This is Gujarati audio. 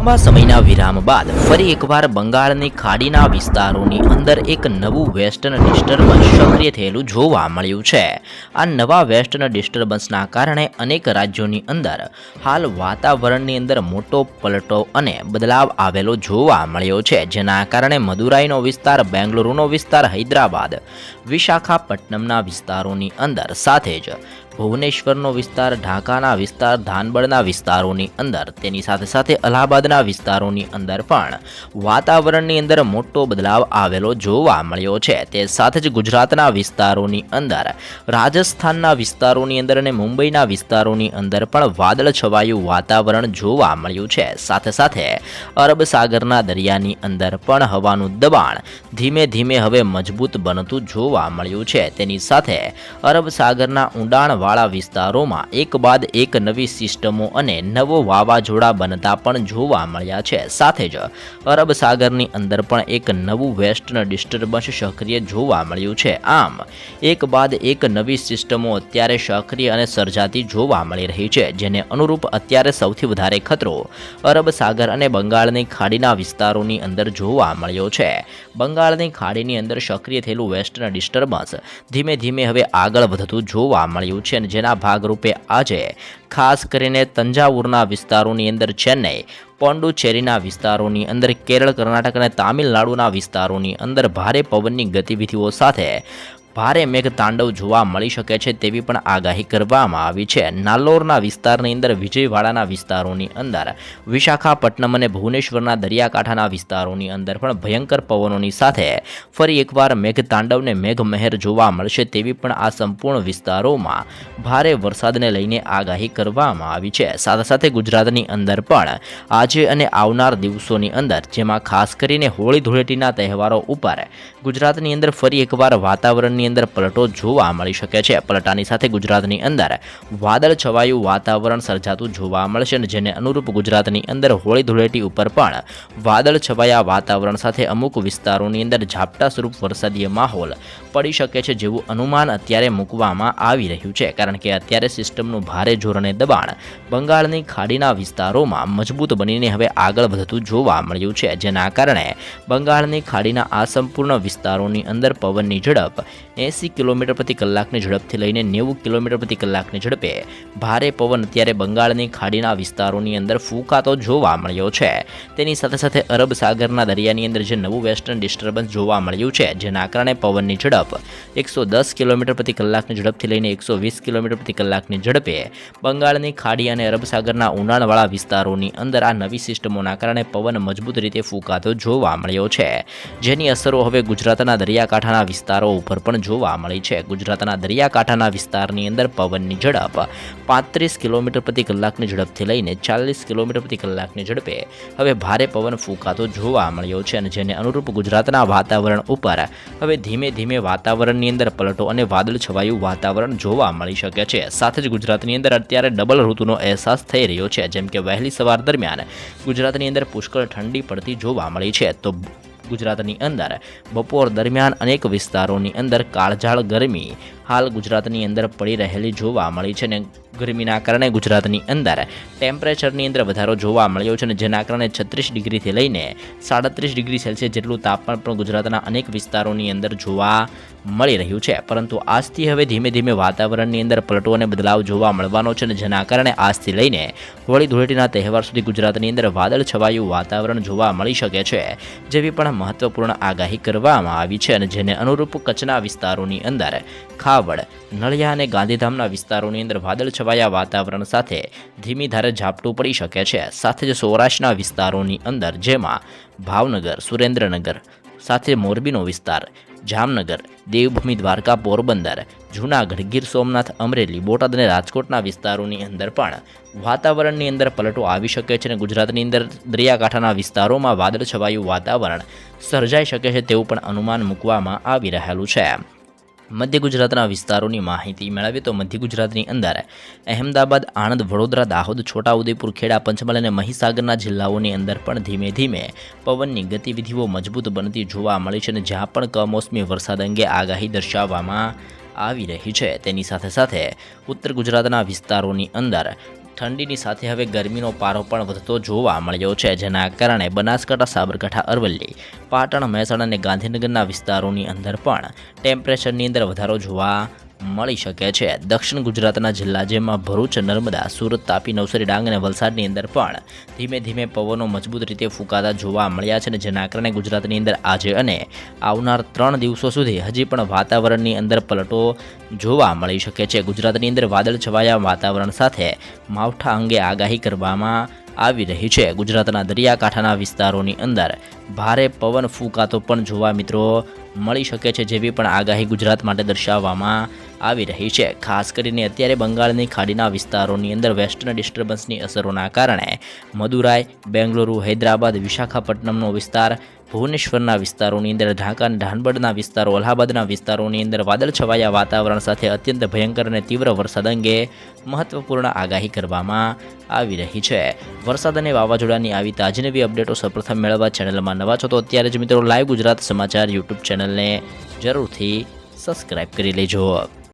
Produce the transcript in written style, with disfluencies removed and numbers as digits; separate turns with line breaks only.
લાંબા સમયના વિરામ બાદ ફરી એકવાર બંગાળની ખાડીના વિસ્તારોની અંદર એક નવું વેસ્ટર્ન ડિસ્ટર્બન્સ સક્રિય થયેલું જોવા મળ્યું છે। આ નવા વેસ્ટર્ન ડિસ્ટર્બન્સના કારણે અનેક રાજ્યોની અંદર હાલ વાતાવરણની અંદર મોટો પલટો અને બદલાવ આવેલો જોવા મળ્યો છે, જેના કારણે મદુરાઈનો વિસ્તાર, બેંગલુરુનો વિસ્તાર, હૈદરાબાદ, વિશાખાપટ્ટનમના વિસ્તારોની અંદર સાથે જ ભુવનેશ્વરનો વિસ્તાર, ઢાકાના વિસ્તાર, ધાનબડના વિસ્તારોની અંદર, તેની સાથે સાથે અલ્હાબાદના વિસ્તારોની અંદર પણ વાતાવરણની અંદર મોટો બદલાવ આવેલો જોવા મળ્યો છે। તે સાથે જ ગુજરાતના વિસ્તારોની અંદર, રાજસ્થાનના વિસ્તારોની અંદર અને મુંબઈના વિસ્તારોની અંદર પણ વાદળ છવાયું વાતાવરણ જોવા મળ્યું છે। સાથે સાથે અરબ સાગરના દરિયાની અંદર પણ હવાનું દબાણ ધીમે ધીમે હવે મજબૂત બનતું જોવા મળ્યું છે। તેની સાથે અરબ સાગરના ઊંડાણ વાળા વિસ્તારોમાં એક બાદ એક નવી સિસ્ટમો અને નવો વાવાઝોડા બનતા પણ જોવા મળ્યા છે। સાથે જ અરબ સાગરની અંદર પણ એક નવું વેસ્ટર્ન ડિસ્ટર્બન્સ સક્રિય જોવા મળ્યું છે। આમ એક બાદ એક નવી સિસ્ટમો અત્યારે સક્રિય અને સર્જાતી જોવા મળી રહી છે, જેને અનુરૂપ અત્યારે સૌથી વધારે ખતરો અરબ સાગર અને બંગાળની ખાડીના વિસ્તારોની અંદર જોવા મળ્યો છે। બંગાળની ખાડીની અંદર સક્રિય થયેલું વેસ્ટર્ન ડિસ્ટર્બન્સ ધીમે ધીમે હવે આગળ વધતું જોવા મળ્યું છે, જેના ભાગરૂપે આજે ખાસ કરીને તંજાવુરના વિસ્તારોની અંદર, ચેન્નઈ, પોંડુચેરીના વિસ્તારોની અંદર, કેરળ, કર્ણાટક અને તામિલનાડુના વિસ્તારોની અંદર ભારે પવનની ગતિવિધિઓ સાથે ભારે મેઘ તાંડવ જોવા મળી શકે છે તેવી પણ આગાહી કરવામાં આવી છે। નાલ્લોરના વિસ્તારની અંદર, વિજયવાડાના વિસ્તારોની અંદર, વિશાખાપટ્ટનમ અને ભુવનેશ્વરના દરિયાકાંઠાના વિસ્તારોની અંદર પણ ભયંકર પવનોની સાથે ફરી એકવાર મેઘ તાંડવને મેઘમહેર જોવા મળશે તેવી પણ આ સંપૂર્ણ વિસ્તારોમાં ભારે વરસાદને લઈને આગાહી કરવામાં આવી છે। સાથે સાથે ગુજરાતની અંદર પણ આજે અને આવનાર દિવસોની અંદર, જેમાં ખાસ કરીને હોળી ધૂળેટીના તહેવારો ઉપર ગુજરાતની અંદર ફરી એકવાર વાતાવરણની અંદર પલટો જોવા મળી શકે છે। પલટાની સાથે ગુજરાતની અંદર વાદળ છવાયું વાતાવરણ સર્જાતું જોવા મળશે, જેને અનુરૂપ ગુજરાતની અંદર હોળી ધૂળેટી ઉપર પણ વાદળ છવાયા વાતાવરણ સાથે અમુક વિસ્તારોની અંદર ઝાપટા સ્વરૂપ વરસાદીય માહોલ પડી શકે છે જેવું અનુમાન અત્યારે મૂકવામાં આવી રહ્યું છે, કારણ કે અત્યારે સિસ્ટમનું ભારે જોર અને દબાણ બંગાળની ખાડીના વિસ્તારોમાં મજબૂત બનીને હવે આગળ વધતું જોવા મળ્યું છે, જેના કારણે બંગાળની ખાડીના આ સંપૂર્ણ વિસ્તારોની અંદર પવનની ઝડપ 80 કિલોમીટર પ્રતિ કલાકની ઝડપથી લઈને 90 કિલોમીટર પ્રતિ કલાકની ઝડપે ભારે પવન અત્યારે બંગાળની ખાડીના વિસ્તારોની અંદર ફૂંકાતો જોવા મળ્યો છે। તેની સાથે સાથે અરબ સાગરના દરિયાની અંદર જે નવું વેસ્ટર્ન ડિસ્ટર્બન્સ જોવા મળ્યું છે, જેના કારણે પવનની ઝડપ 110 કિલોમીટર પ્રતિ કલાકની ઝડપથી લઈને 120 કિલોમીટર પ્રતિ કલાકની ઝડપે બંગાળની ખાડી અને અરબ સાગરના ઊંડાણવાળા વિસ્તારોની અંદર આ નવી સિસ્ટમોના કારણે પવન મજબૂત રીતે ફૂંકાતો જોવા મળ્યો છે, જેની અસરો હવે ગુજરાતના દરિયાકાંઠાના વિસ્તારો ઉપર પણ જોવા મળી છે। ગુજરાતના દરિયાકાંઠાના વિસ્તારની અંદર પવનની ઝડપ 35 કિલોમીટર પ્રતિ કલાકની ઝડપથી લઈને 40 કિલોમીટર પ્રતિ કલાકની ઝડપે હવે ભારે પવન ફૂંકાતો જોવા મળ્યો છે, અને જેને અનુરૂપ ગુજરાતના વાતાવરણ ઉપર હવે ધીમે ધીમે વાતાવરણની અંદર પલટો અને વાદળ છવાયું વાતાવરણ જોવા મળી શકે છે। સાથે જ ગુજરાતની અંદર અત્યારે ડબલ ઋતુનો અહેસાસ થઈ રહ્યો છે, જેમ કે વહેલી સવાર દરમિયાન ગુજરાતની અંદર પુષ્કળ ઠંડી પડતી જોવા મળી છે, તો ગુજરાતની અંદર બપોર દરમિયાન અનેક વિસ્તારોની અંદર કાળઝાળ ગરમી હાલ ગુજરાતની અંદર પડી રહેલી જોવા મળી છે, અને ગરમીના કારણે ગુજરાતની અંદર ટેમ્પરેચરની અંદર વધારો જોવા મળ્યો છે, અને જેના કારણે 36 ડિગ્રીથી લઈને 37 ડિગ્રી સેલ્સિયસ જેટલું તાપમાન પણ ગુજરાતના અનેક વિસ્તારોની અંદર જોવા મળી રહ્યું છે। પરંતુ આજથી હવે ધીમે ધીમે વાતાવરણની અંદર પલટો અને બદલાવ જોવા મળવાનો છે, અને જેના કારણે આજથી લઈને હોળી ધૂળેટીના તહેવાર સુધી ગુજરાતની અંદર વાદળ છવાયું વાતાવરણ જોવા મળી શકે છે, જેવી પણ મહત્વપૂર્ણ આગાહી કરવામાં આવી છે, અને જેને અનુરૂપ કચ્છના વિસ્તારોની અંદર, ખાવડ, નળિયા અને ગાંધીધામના વિસ્તારોની અંદર વાદળ છવાયા વાતાવરણ સાથે ધીમી ધારે ઝાપટું પડી શકે છે। સાથે જ સૌરાષ્ટ્રના વિસ્તારોની અંદર, જેમાં ભાવનગર, સુરેન્દ્રનગર, સાથે મોરબીનો વિસ્તાર, જામનગર, દેવભૂમિ દ્વારકા, પોરબંદર, જૂનાગઢ, ગીર સોમનાથ, અમરેલી, બોટાદ અને રાજકોટના વિસ્તારોની અંદર પણ વાતાવરણની અંદર પલટો આવી શકે છે, અને ગુજરાતની અંદર દરિયાકાંઠાના વિસ્તારોમાં વાદળ છવાયું વાતાવરણ સર્જાઈ શકે છે તેવું પણ અનુમાન મૂકવામાં આવી રહેલું છે। મધ્ય ગુજરાતના વિસ્તારોની માહિતી મેળવીએ તો મધ્ય ગુજરાતની અંદર અહેમદાબાદ, આણંદ, વડોદરા, દાહોદ, છોટાઉદેપુર, ખેડા, પંચમહાલ અને મહીસાગરના જિલ્લાઓની અંદર પણ ધીમે ધીમે પવનની ગતિવિધિઓ મજબૂત બનતી જોવા મળી છે, અને જ્યાં પણ કમોસમી વરસાદ અંગે આગાહી દર્શાવવામાં આવી રહી છે, તેની સાથે સાથે ઉત્તર ગુજરાતના વિસ્તારોની અંદર ઠંડીની સાથે હવે ગરમીનો પારો પણ વધતો જોવા મળ્યો છે, જેના કારણે બનાસકાંઠા, સાબરકાંઠા, અરવલ્લી, પાટણ, મહેસાણા અને ગાંધીનગરના વિસ્તારોની અંદર પણ ટેમ્પરેચરની અંદર વધારો જોવા મળી શકે છે. દક્ષિણ ગુજરાતના જિલ્લા જેમાં ભરૂચ, નર્મદા, સુરત, તાપી, નવસારી, ડાંગ અને વલસાડની અંદર પણ ધીમે ધીમે પવનો મજબૂત રીતે ફૂંકાતા જોવા મળ્યા છે, અને જેના કારણે ગુજરાતની અંદર આજે અને આવનાર 3 દિવસો સુધી હજી પણ વાતાવરણની અંદર પલટો જોવા મળી શકે છે. ગુજરાતની અંદર વાદળ છવાયા વાતાવરણ સાથે માવઠા અંગે આગાહી કરવામાં આવી રહી છે. ગુજરાતના દરિયાકાંઠાના વિસ્તારોની અંદર ભારે પવન ફૂંકાતો પણ જોવા મિત્રો મળી શકે છે, જેવી પણ આગાહી ગુજરાત માટે દર્શાવવામાં આવી રહી છે. ખાસ કરીને અત્યારે બંગાળની ખાડીના વિસ્તારોની અંદર વેસ્ટર્ન ડિસ્ટર્બન્સની અસરોના કારણે મદુરાઈ, બેંગલુરુ, હૈદરાબાદ, વિશાખાપટ્ટનમનો વિસ્તાર, ભુવનેશ્વરના વિસ્તારોની અંદર, ઢાકા અને ધાનબડના વિસ્તારો, અલ્હાબાદના વિસ્તારોની અંદર વાદળ છવાયા વાતાવરણ સાથે અત્યંત ભયંકર અને તીવ્ર વરસાદ અંગે મહત્વપૂર્ણ આગાહી કરવામાં આવી રહી છે. વરસાદ અને વાવાઝોડાની આવી તાજી નવી અપડેટો સૌપ્રથમ મેળવવા ચેનલમાં નવા છો તો અત્યારે જ મિત્રો લાઈવ ગુજરાત સમાચાર યુટ્યુબ ચેનલને જરૂરથી સબસ્ક્રાઈબ કરી લેજો.